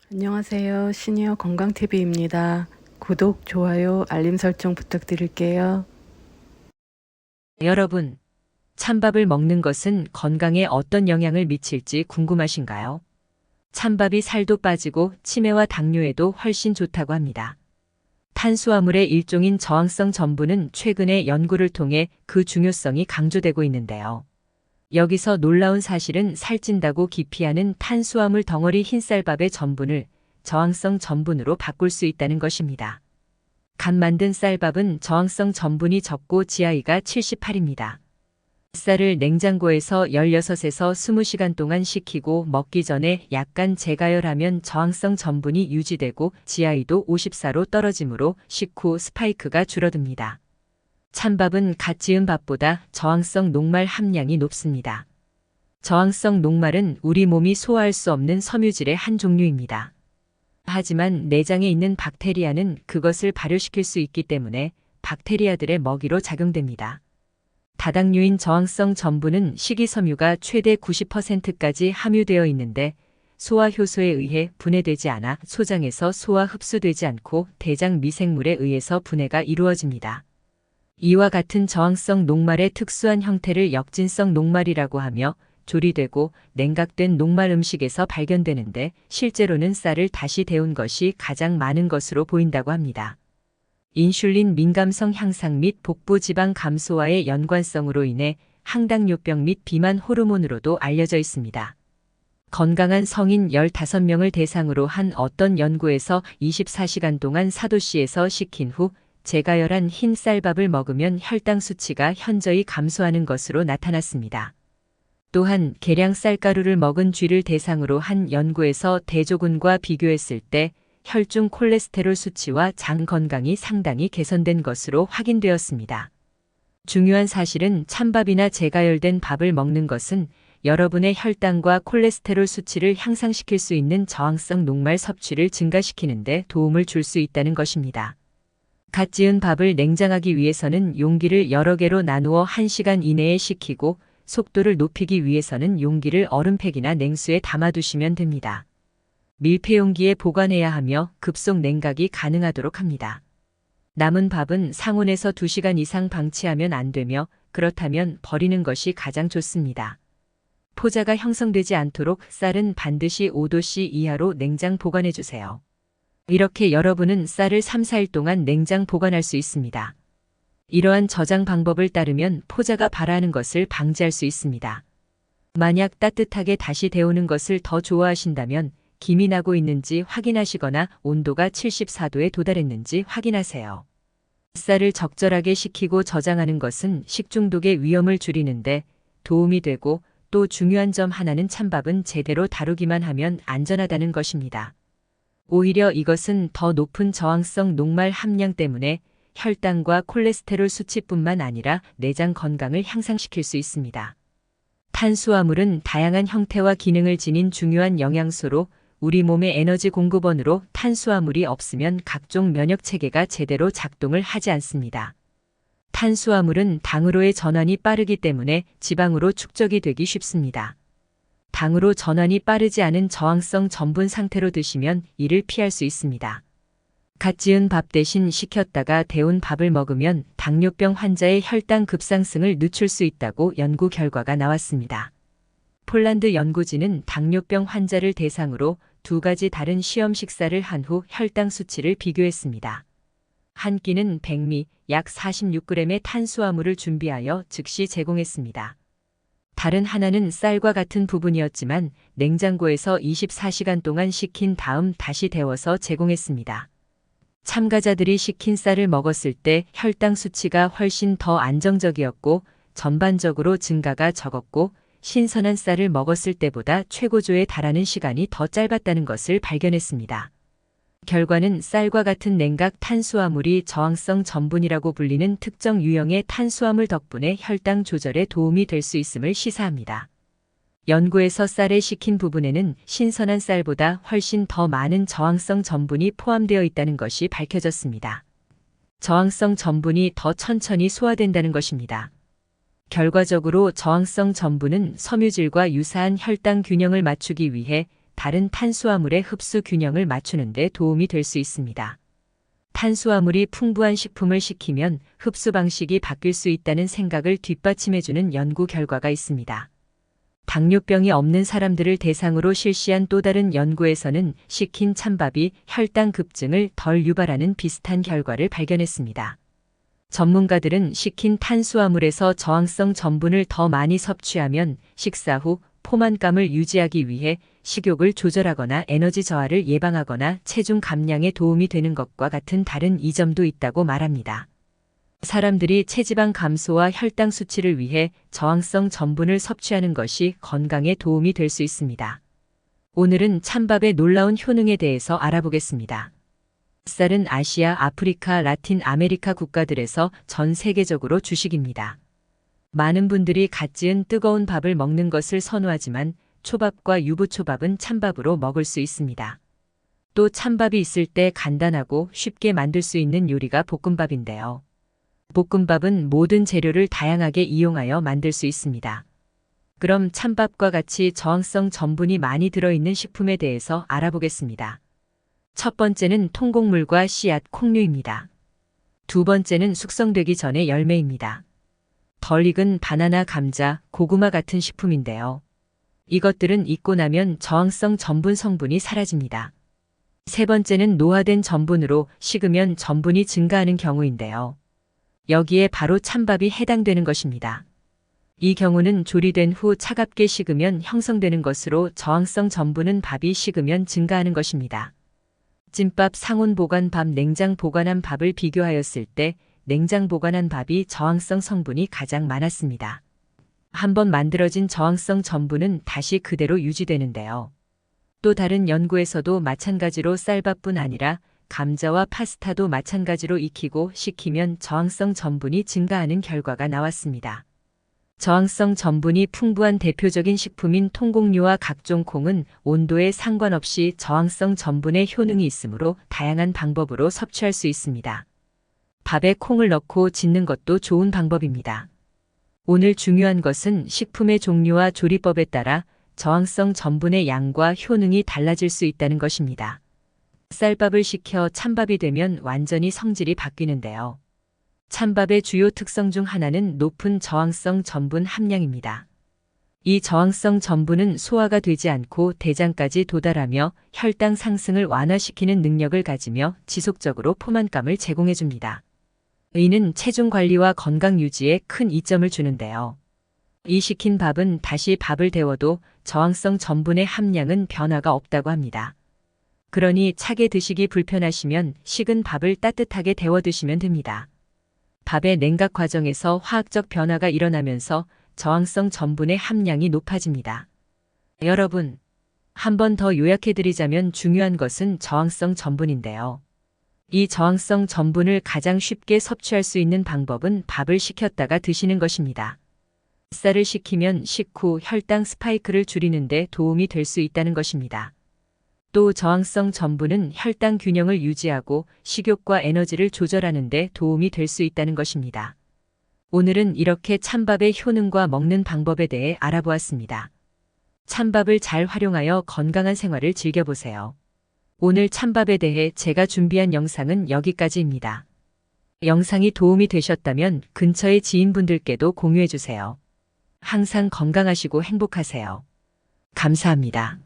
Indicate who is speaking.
Speaker 1: 안녕하세요. 시니어 건강TV입니다. 구독, 좋아요, 알림 설정 부탁드릴게요.
Speaker 2: 여러분, 찬밥을 먹는 것은 건강에 어떤 영향을 미칠지 궁금하신가요? 찬밥이 살도 빠지고 치매와 당뇨에도 훨씬 좋다고 합니다. 탄수화물의 일종인 저항성 전분은 최근에 연구를 통해 그 중요성이 강조되고 있는데요. 여기서 놀라운 사실은 살찐다고 기피하는 탄수화물 덩어리 흰쌀밥의 전분을 저항성 전분으로 바꿀 수 있다는 것입니다. 갓 만든 쌀밥은 저항성 전분이 적고 GI가 78입니다. 쌀을 냉장고에서 16에서 20시간 동안 식히고 먹기 전에 약간 재가열하면 저항성 전분이 유지되고 GI도 54로 떨어지므로 식후 스파이크가 줄어듭니다. 찬밥은 갓 지은 밥보다 저항성 녹말 함량이 높습니다. 저항성 녹말은 우리 몸이 소화할 수 없는 섬유질의 한 종류입니다. 하지만 내장에 있는 박테리아는 그것을 발효시킬 수 있기 때문에 박테리아들의 먹이로 작용됩니다. 다당류인 저항성 전분은 식이섬유가 최대 90%까지 함유되어 있는데 소화 효소에 의해 분해되지 않아 소장에서 소화 흡수되지 않고 대장 미생물에 의해서 분해가 이루어집니다. 이와 같은 저항성 녹말의 특수한 형태를 역진성 녹말이라고 하며 조리되고 냉각된 녹말 음식에서 발견되는데 실제로는 쌀을 다시 데운 것이 가장 많은 것으로 보인다고 합니다. 인슐린 민감성 향상 및 복부 지방 감소와의 연관성으로 인해 항당뇨병 및 비만 호르몬으로도 알려져 있습니다. 건강한 성인 15명을 대상으로 한 어떤 연구에서 24시간 동안 4도씨에서 식힌 후 재가열한 흰 쌀밥을 먹으면 혈당 수치가 현저히 감소하는 것으로 나타났습니다. 또한 계량 쌀가루를 먹은 쥐를 대상으로 한 연구에서 대조군과 비교했을 때 혈중 콜레스테롤 수치와 장 건강이 상당히 개선된 것으로 확인되었습니다. 중요한 사실은 찬밥이나 재가열된 밥을 먹는 것은 여러분의 혈당과 콜레스테롤 수치를 향상시킬 수 있는 저항성 녹말 섭취를 증가시키는 데 도움을 줄 수 있다는 것입니다. 갓 지은 밥을 냉장하기 위해서는 용기를 여러 개로 나누어 1시간 이내에 식히고 속도를 높이기 위해서는 용기를 얼음팩이나 냉수에 담아두시면 됩니다. 밀폐용기에 보관해야 하며 급속 냉각이 가능하도록 합니다. 남은 밥은 상온에서 2시간 이상 방치하면 안 되며 그렇다면 버리는 것이 가장 좋습니다. 포자가 형성되지 않도록 쌀은 반드시 5도씨 이하로 냉장 보관해 주세요. 이렇게 여러분은 쌀을 3-4일 동안 냉장 보관할 수 있습니다. 이러한 저장 방법을 따르면 포자가 발화하는 것을 방지할 수 있습니다. 만약 따뜻하게 다시 데우는 것을 더 좋아하신다면 김이 나고 있는지 확인하시거나 온도가 74도에 도달했는지 확인하세요. 쌀을 적절하게 식히고 저장하는 것은 식중독의 위험을 줄이는데 도움이 되고 또 중요한 점 하나는 찬밥은 제대로 다루기만 하면 안전하다는 것입니다. 오히려 이것은 더 높은 저항성 녹말 함량 때문에 혈당과 콜레스테롤 수치뿐만 아니라 내장 건강을 향상시킬 수 있습니다. 탄수화물은 다양한 형태와 기능을 지닌 중요한 영양소로 우리 몸의 에너지 공급원으로 탄수화물이 없으면 각종 면역 체계가 제대로 작동을 하지 않습니다. 탄수화물은 당으로의 전환이 빠르기 때문에 지방으로 축적이 되기 쉽습니다. 당으로 전환이 빠르지 않은 저항성 전분 상태로 드시면 이를 피할 수 있습니다. 갓 지은 밥 대신 식혔다가 데운 밥을 먹으면 당뇨병 환자의 혈당 급상승을 늦출 수 있다고 연구 결과가 나왔습니다. 폴란드 연구진은 당뇨병 환자를 대상으로 2가지 다른 시험 식사를 한 후 혈당 수치를 비교했습니다. 한 끼는 백미 약 46g의 탄수화물을 준비하여 즉시 제공했습니다. 다른 하나는 쌀과 같은 부분이었지만 냉장고에서 24시간 동안 식힌 다음 다시 데워서 제공했습니다. 참가자들이 식힌 쌀을 먹었을 때 혈당 수치가 훨씬 더 안정적이었고 전반적으로 증가가 적었고 신선한 쌀을 먹었을 때보다 최고조에 달하는 시간이 더 짧았다는 것을 발견했습니다. 결과는 쌀과 같은 냉각 탄수화물이 저항성 전분이라고 불리는 특정 유형의 탄수화물 덕분에 혈당 조절에 도움이 될 수 있음을 시사합니다. 연구에서 쌀에 식힌 부분에는 신선한 쌀보다 훨씬 더 많은 저항성 전분이 포함되어 있다는 것이 밝혀졌습니다. 저항성 전분이 더 천천히 소화된다는 것입니다. 결과적으로 저항성 전분은 섬유질과 유사한 혈당 균형을 맞추기 위해 다른 탄수화물의 흡수 균형을 맞추는 데 도움이 될 수 있습니다. 탄수화물이 풍부한 식품을 시키면 흡수 방식이 바뀔 수 있다는 생각을 뒷받침해주는 연구 결과가 있습니다. 당뇨병이 없는 사람들을 대상으로 실시한 또 다른 연구에서는 식힌 찬밥이 혈당 급증을 덜 유발하는 비슷한 결과를 발견했습니다. 전문가들은 식힌 탄수화물에서 저항성 전분을 더 많이 섭취하면 식사 후 포만감을 유지하기 위해 식욕을 조절하거나 에너지 저하를 예방하거나 체중 감량에 도움이 되는 것과 같은 다른 이점도 있다고 말합니다. 사람들이 체지방 감소와 혈당 수치를 위해 저항성 전분을 섭취하는 것이 건강에 도움이 될 수 있습니다. 오늘은 찬밥의 놀라운 효능에 대해서 알아보겠습니다. 쌀은 아시아, 아프리카, 라틴 아메리카 국가들에서 전 세계적으로 주식입니다. 많은 분들이 갓 지은 뜨거운 밥을 먹는 것을 선호하지만 초밥과 유부초밥은 찬밥으로 먹을 수 있습니다. 또 찬밥이 있을 때 간단하고 쉽게 만들 수 있는 요리가 볶음밥인데요. 볶음밥은 모든 재료를 다양하게 이용하여 만들 수 있습니다. 그럼 찬밥과 같이 저항성 전분이 많이 들어있는 식품에 대해서 알아보겠습니다. 첫 번째는 통곡물과 씨앗, 콩류입니다. 두 번째는 숙성되기 전의 열매입니다. 덜 익은 바나나, 감자, 고구마 같은 식품인데요. 이것들은 익고 나면 저항성 전분 성분이 사라집니다. 세 번째는 노화된 전분으로 식으면 전분이 증가하는 경우인데요. 여기에 바로 찬밥이 해당되는 것입니다. 이 경우는 조리된 후 차갑게 식으면 형성되는 것으로 저항성 전분은 밥이 식으면 증가하는 것입니다. 찐밥, 상온 보관 밥, 냉장 보관한 밥을 비교하였을 때 냉장 보관한 밥이 저항성 성분이 가장 많았습니다. 한번 만들어진 저항성 전분은 다시 그대로 유지되는데요. 또 다른 연구에서도 마찬가지로 쌀밥뿐 아니라 감자와 파스타도 마찬가지로 익히고 식히면 저항성 전분이 증가하는 결과가 나왔습니다. 저항성 전분이 풍부한 대표적인 식품인 통곡류와 각종 콩은 온도에 상관없이 저항성 전분의 효능이 있으므로 다양한 방법으로 섭취할 수 있습니다. 밥에 콩을 넣고 짓는 것도 좋은 방법입니다. 오늘 중요한 것은 식품의 종류와 조리법에 따라 저항성 전분의 양과 효능이 달라질 수 있다는 것입니다. 쌀밥을 식혀 찬밥이 되면 완전히 성질이 바뀌는데요. 찬밥의 주요 특성 중 하나는 높은 저항성 전분 함량입니다. 이 저항성 전분은 소화가 되지 않고 대장까지 도달하며 혈당 상승을 완화시키는 능력을 가지며 지속적으로 포만감을 제공해줍니다. 이는 체중 관리와 건강 유지에 큰 이점을 주는데요. 이 식힌 밥은 다시 밥을 데워도 저항성 전분의 함량은 변화가 없다고 합니다. 그러니 차게 드시기 불편하시면 식은 밥을 따뜻하게 데워 드시면 됩니다. 밥의 냉각 과정에서 화학적 변화가 일어나면서 저항성 전분의 함량이 높아집니다. 여러분, 한 번 더 요약해드리자면 중요한 것은 저항성 전분인데요. 이 저항성 전분을 가장 쉽게 섭취할 수 있는 방법은 밥을 식혔다가 드시는 것입니다. 쌀을 식히면 식후 혈당 스파이크를 줄이는 데 도움이 될 수 있다는 것입니다. 또 저항성 전분은 혈당 균형을 유지하고 식욕과 에너지를 조절하는 데 도움이 될 수 있다는 것입니다. 오늘은 이렇게 찬밥의 효능과 먹는 방법에 대해 알아보았습니다. 찬밥을 잘 활용하여 건강한 생활을 즐겨보세요. 오늘 찬밥에 대해 제가 준비한 영상은 여기까지입니다. 영상이 도움이 되셨다면 근처의 지인분들께도 공유해주세요. 항상 건강하시고 행복하세요. 감사합니다.